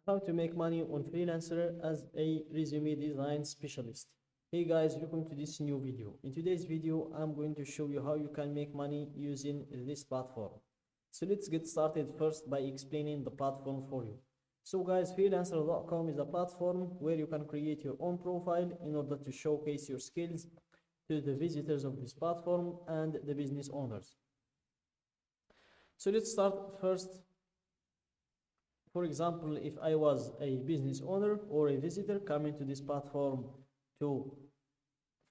How to make money on Freelancer as a resume design specialist. Hey guys, welcome to this new video. In today's video, I'm going to show you how you can make money using this platform. So let's get started first by explaining the platform for you. So guys, freelancer.com is a platform where you can create your own profile in order to showcase your skills to the visitors of this platform and the business owners. So let's start first. For example, if I was a business owner or a visitor coming to this platform to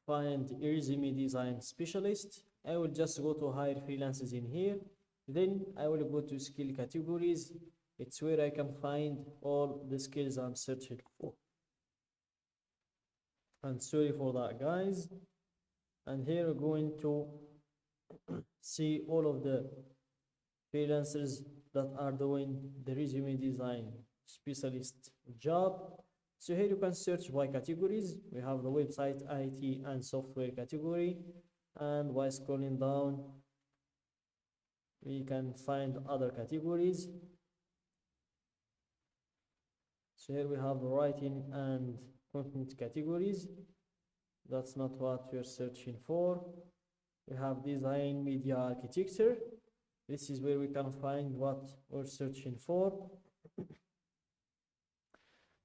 find a resume design specialist, I will just go to hire freelancers in here. Then I will go to skill categories. It's where I can find all the skills I'm searching for. And sorry for that, guys. And here we're going to see all of the freelancers that are doing the resume design specialist job. So here you can search by categories. We have the website, IT and software category, and by scrolling down we can find other categories. So here we have the writing and content categories. That's not what we're searching for. We have design, media, architecture. This is where we can find what we're searching for.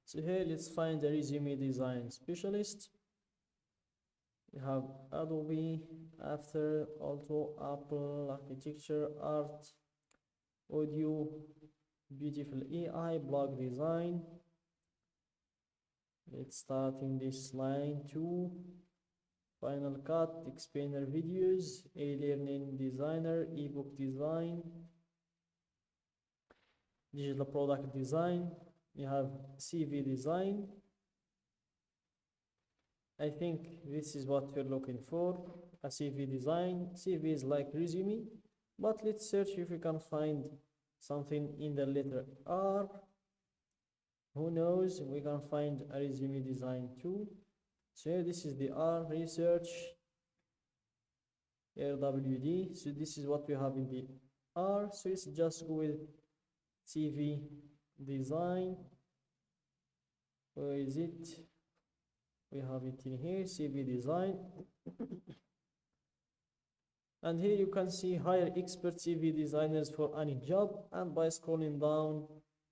So here, let's find a resume design specialist. We have Adobe, After, Auto, Apple, architecture, art, audio, beautiful AI, blog design. Let's start in this line too. Final Cut, explainer videos, e-learning designer, ebook design, digital product design. You have CV design. I think this is what we're looking for, a CV design. CV is like resume, but let's search if we can find something in the letter R. Who knows, we can find a resume design too. So this is the R, research, RWD. So this is what we have in the R. So let's just go with CV design. Where is it? We have it in here, CV design. And here you can see hire expert CV designers for any job. And by scrolling down,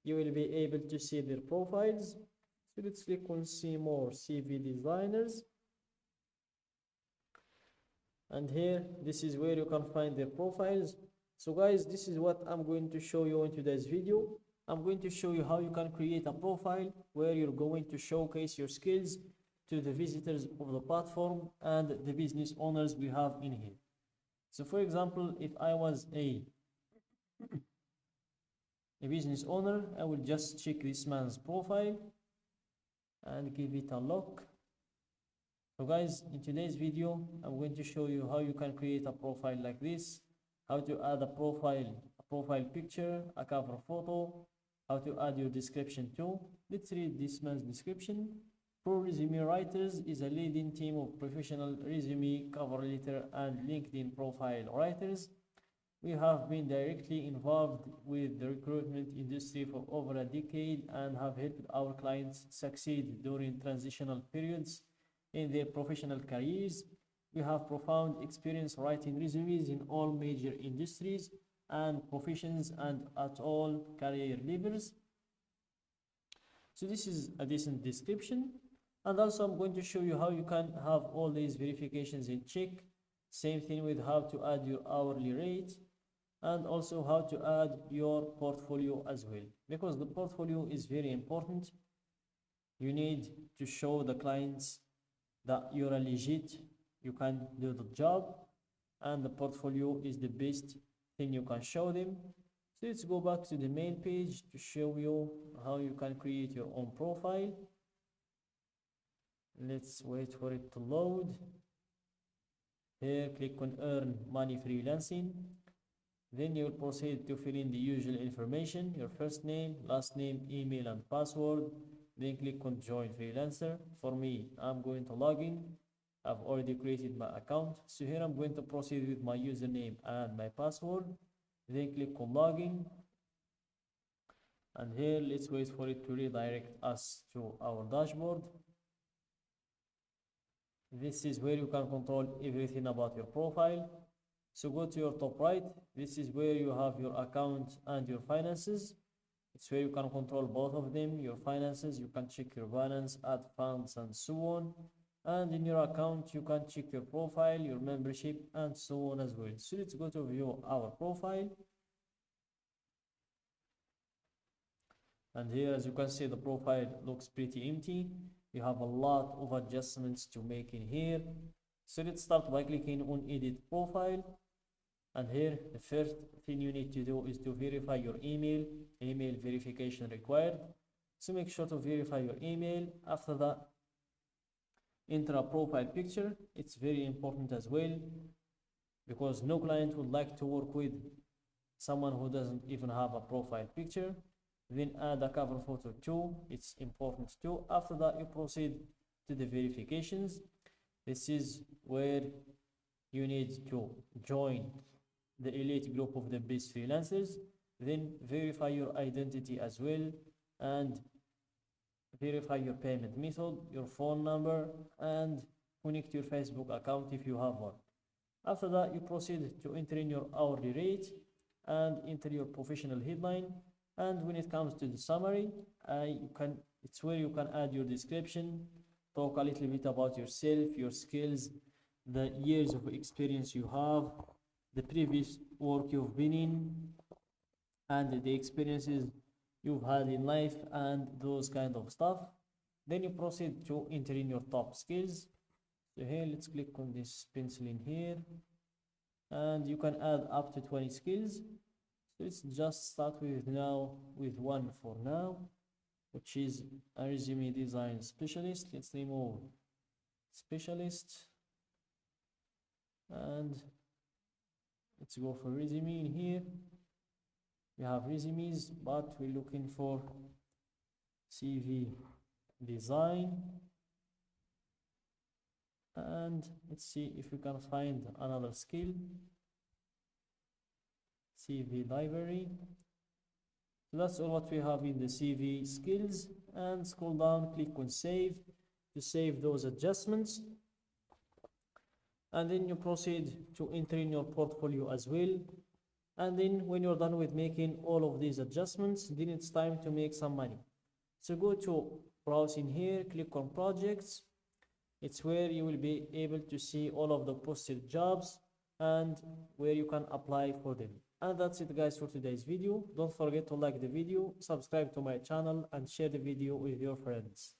you will be able to see their profiles. So let's click on see more CV designers. And here, this is where you can find their profiles. So guys, this is what I'm going to show you in today's video. I'm going to show you how you can create a profile where you're going to showcase your skills to the visitors of the platform and the business owners we have in here. So for example, if I was a business owner, I will just check this man's profile and give it a look. So guys, in today's video, I'm going to show you how you can create a profile like this, how to add a profile picture, a cover photo, how to add your description too. Let's read this man's description. Pro Resume Writers is a leading team of professional resume, cover letter, and LinkedIn profile writers. We have been directly involved with the recruitment industry for over a decade and have helped our clients succeed during transitional periods in their professional careers. We have profound experience writing resumes in all major industries and professions and at all career levels. So this is a decent description. And also I'm going to show you how you can have all these verifications in check. Same thing with how to add your hourly rate, and also how to add your portfolio as well, because the portfolio is very important. You need to show the clients that you're a legit, you can do the job, and the portfolio is the best thing you can show them. So let's go back to the main page to show you how you can create your own profile. Let's wait for it to load. Here, click on earn money freelancing. Then you will proceed to fill in the usual information, your first name, last name, email, and password. Then click on join freelancer. For me, I'm going to log in. I've already created my account. So here I'm going to proceed with my username and my password. Then click on login. And here let's wait for it to redirect us to our dashboard. This is where you can control everything about your profile. So go to your top right. This is where you have your account and your finances. It's where you can control both of them. Your finances, you can check your balance, add funds, and so on. And in your account, you can check your profile, your membership, and so on as well. So let's go to view our profile. And here, as you can see, the profile looks pretty empty. You have a lot of adjustments to make in here. So let's start by clicking on edit profile. And here, the first thing you need to do is to verify your email verification required. So make sure to verify your email. After that, enter a profile picture. It's very important as well, because no client would like to work with someone who doesn't even have a profile picture. Then add a cover photo too. It's important too. After that, you proceed to the verifications. This is where you need to join the elite group of the best freelancers. Then verify your identity as well, and verify your payment method, your phone number, and connect your Facebook account if you have one. After that, you proceed to enter in your hourly rate and enter your professional headline. And when it comes to the summary, it's where you can add your description, talk a little bit about yourself, your skills, the years of experience you have, the previous work you've been in, and the experiences you've had in life, and those kind of stuff. Then you proceed to enter in your top skills. So here, let's click on this pencil in here, and you can add up to 20 skills. So let's just start with one for now, which is a resume design specialist. Let's remove specialist, and let's go for resume in here. We have resumes, but we're looking for CV design. And let's see if we can find another skill. CV library. So that's all what we have in the CV skills. And scroll down, click on save to save those adjustments. And then you proceed to enter in your portfolio as well. And then when you're done with making all of these adjustments, then it's time to make some money. So go to browse in here, click on projects. It's where you will be able to see all of the posted jobs and where you can apply for them. And that's it, guys, for today's video. Don't forget to like the video, subscribe to my channel, and share the video with your friends.